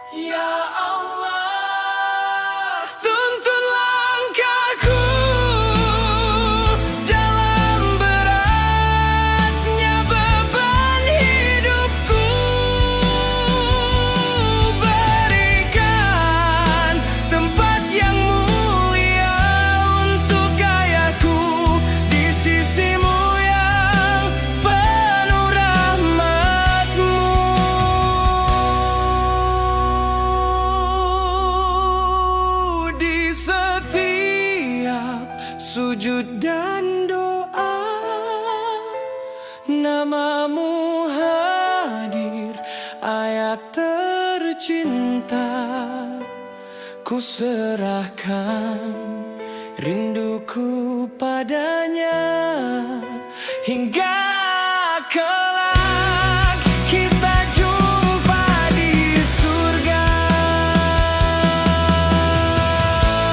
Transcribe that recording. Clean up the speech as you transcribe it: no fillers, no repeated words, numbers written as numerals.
Ya Allah, tuntun langkahku dalam beratnya beban hidupku. Berikan tempat yang mulia untuk ayahku di sisimu yang penuh rahmatmu. Di setiap sujud dan doa, namamu hadir, ayat tercinta. Ku serahkan rinduku padanya hingga ke